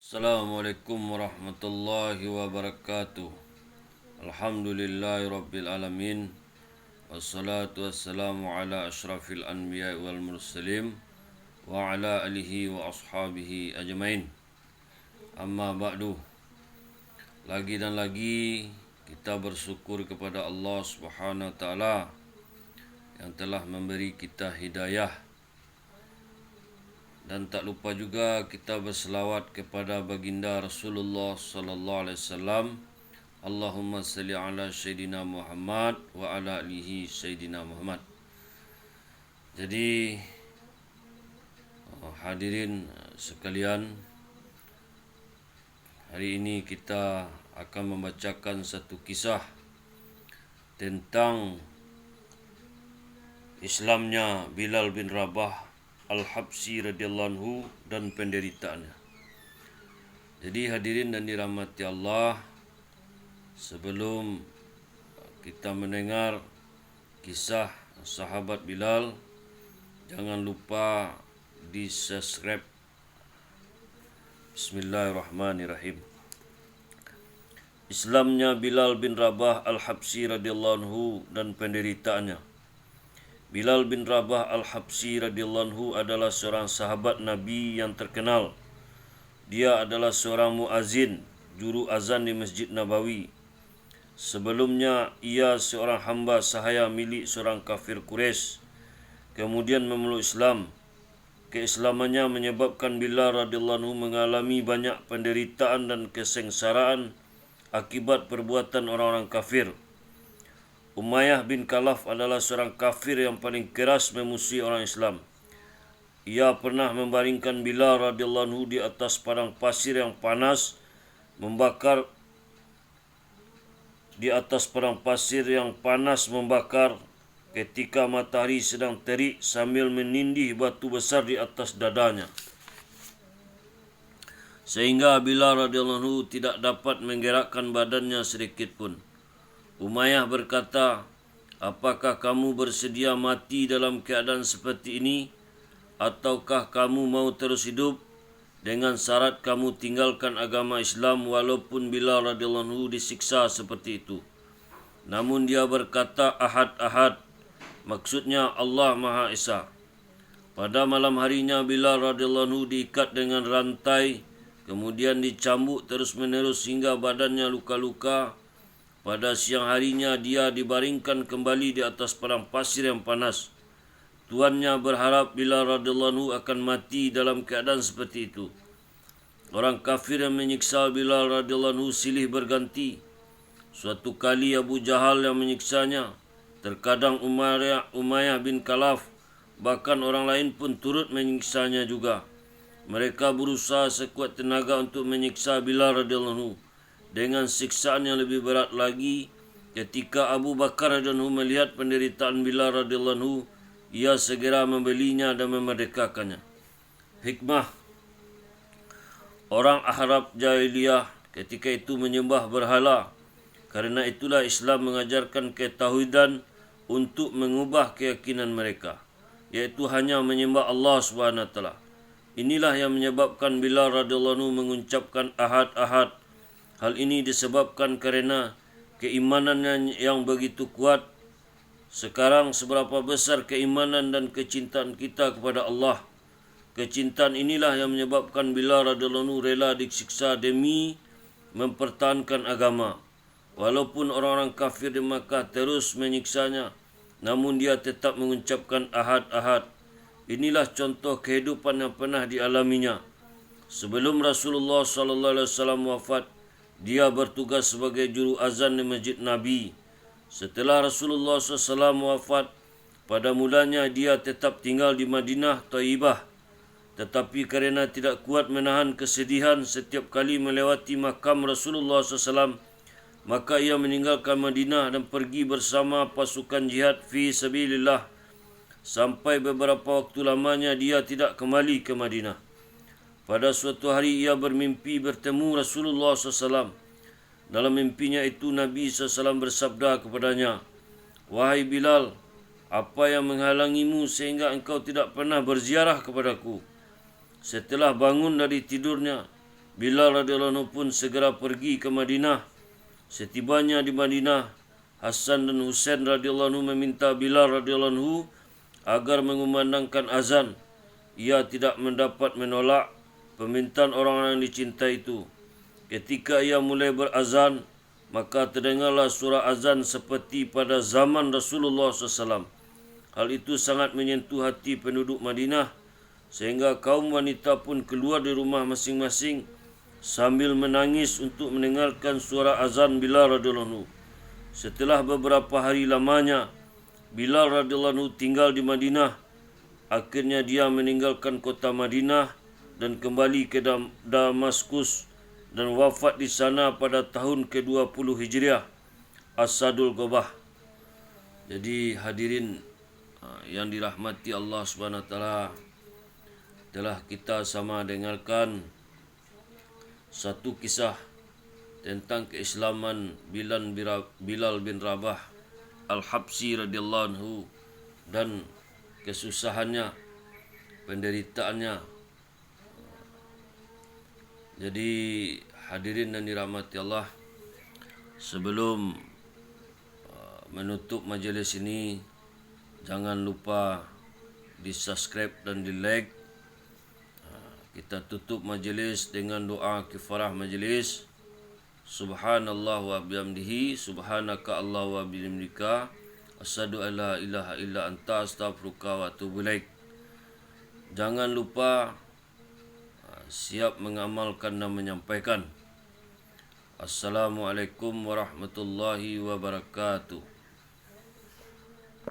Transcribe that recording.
Assalamualaikum warahmatullahi wabarakatuh. Alhamdulillahi rabbil alamin. Wassalatu wassalamu ala ashrafil anbiya wal mursalin wa ala alihi wa ashabihi ajmain. Amma ba'du. Lagi dan lagi kita bersyukur kepada Allah Subhanahu wa taala yang telah memberi kita hidayah. Dan tak lupa juga kita berselawat kepada baginda Rasulullah sallallahu alaihi wasallam. Allahumma salli ala Sayyidina Muhammad wa ala alihi Sayyidina Muhammad. Jadi hadirin sekalian, hari ini kita akan membacakan satu kisah tentang Islamnya Bilal bin Rabah Al-Habsyi radhiyallahu anhu dan penderitaannya. Jadi hadirin dan dirahmati Allah, sebelum kita mendengar kisah sahabat Bilal, jangan lupa di-subscribe. Bismillahirrahmanirrahim. Islamnya Bilal bin Rabah Al-Habsyi radhiyallahu anhu dan penderitaannya. Bilal bin Rabah Al-Habsyi radhiyallahu anhu adalah seorang sahabat Nabi yang terkenal. Dia adalah seorang muazin, juru azan di Masjid Nabawi. Sebelumnya ia seorang hamba sahaya milik seorang kafir Quraisy. Kemudian memeluk Islam. Keislamannya menyebabkan Bilal radhiyallahu anhu mengalami banyak penderitaan dan kesengsaraan akibat perbuatan orang-orang kafir. Umayyah bin Khalaf adalah seorang kafir yang paling keras memusuhi orang Islam. Ia pernah membaringkan Bilal radhiyallahu anhu di atas padang pasir yang panas, membakar ketika matahari sedang terik sambil menindih batu besar di atas dadanya. Sehingga Bilal radhiyallahu anhu tidak dapat menggerakkan badannya sedikit pun. Umayyah berkata, "Apakah kamu bersedia mati dalam keadaan seperti ini? Ataukah kamu mau terus hidup dengan syarat kamu tinggalkan agama Islam walaupun Bilal radhiyallahu anhu disiksa seperti itu?" Namun dia berkata, "Ahad, ahad." Maksudnya Allah Maha Esa. Pada malam harinya Bilal radhiyallahu anhu diikat dengan rantai, kemudian dicambuk terus-menerus hingga badannya luka-luka. Pada siang harinya dia dibaringkan kembali di atas padang pasir yang panas. Tuannya berharap Bilal radhiyallahu anhu akan mati dalam keadaan seperti itu. Orang kafir yang menyiksa Bilal radhiyallahu anhu silih berganti. Suatu kali Abu Jahal yang menyiksanya, terkadang Umayyah bin Khalaf, bahkan orang lain pun turut menyiksanya juga. Mereka berusaha sekuat tenaga untuk menyiksa Bilal radhiyallahu anhu. Dengan siksaan yang lebih berat lagi, ketika Abu Bakar radhiyallahu anhu melihat penderitaan Bilal radhiyallahu anhu, ia segera membelinya dan memerdekakannya. Hikmah: orang Arab jahiliyah ketika itu menyembah berhala. Karena itulah Islam mengajarkan ketauhidan untuk mengubah keyakinan mereka, yaitu hanya menyembah Allah Subhanahu wa taala. Inilah yang menyebabkan Bilal radhiyallahu anhu mengucapkan ahad, ahad. Hal ini disebabkan kerana keimanannya yang begitu kuat. Sekarang seberapa besar keimanan dan kecintaan kita kepada Allah. Kecintaan inilah yang menyebabkan Bilal radhiyallahu anhu rela disiksa demi mempertahankan agama. Walaupun orang-orang kafir di Makkah terus menyiksanya, namun dia tetap mengucapkan ahad, ahad. Inilah contoh kehidupan yang pernah dialaminya. Sebelum Rasulullah sallallahu alaihi wasallam wafat, dia bertugas sebagai juru azan di Masjid Nabi. Setelah Rasulullah SAW wafat, pada mulanya dia tetap tinggal di Madinah Thayyibah. Tetapi kerana tidak kuat menahan kesedihan setiap kali melewati makam Rasulullah SAW, maka ia meninggalkan Madinah dan pergi bersama pasukan jihad fi sabilillah. Sampai beberapa waktu lamanya dia tidak kembali ke Madinah. Pada suatu hari ia bermimpi bertemu Rasulullah SAW. Dalam mimpinya itu Nabi SAW bersabda kepadanya, "Wahai Bilal, apa yang menghalangimu sehingga engkau tidak pernah berziarah kepadaku?" Setelah bangun dari tidurnya, Bilal radhiyallahu anhu pun segera pergi ke Madinah. Setibanya di Madinah, Hasan dan Husain radhiyallahu anhu meminta Bilal radhiyallahu anhu agar mengumandangkan azan. Ia tidak mendapat menolak permintaan orang-orang yang dicintai itu. Ketika ia mulai berazan, maka terdengarlah surah azan seperti pada zaman Rasulullah SAW. Hal itu sangat menyentuh hati penduduk Madinah, sehingga kaum wanita pun keluar dari rumah masing-masing sambil menangis untuk mendengarkan suara azan Bilal radhiyallahu anhu. Setelah beberapa hari lamanya Bilal radhiyallahu anhu tinggal di Madinah, akhirnya dia meninggalkan kota Madinah dan kembali ke Damaskus dan wafat di sana pada tahun ke-20 Hijriah, Asadul Gobah. Jadi hadirin yang dirahmati Allah Subhanahu wa taala, telah kita sama dengarkan satu kisah tentang keislaman Bilal bin Rabah Al-Habsyi radhiyallahu anhu dan kesusahannya, penderitaannya. Jadi hadirin yang dirahmati Allah, sebelum menutup majlis ini, jangan lupa di-subscribe dan di-like. Kita tutup majlis dengan doa kifarah majlis. Subhanallah wa bihamdihi, subhanaka Allah wa bihamdika, asyhadu an la ilaha illa anta, astaghfiruka wa atubu ilaik. Jangan lupa siap mengamalkan dan menyampaikan. Assalamualaikum warahmatullahi wabarakatuh.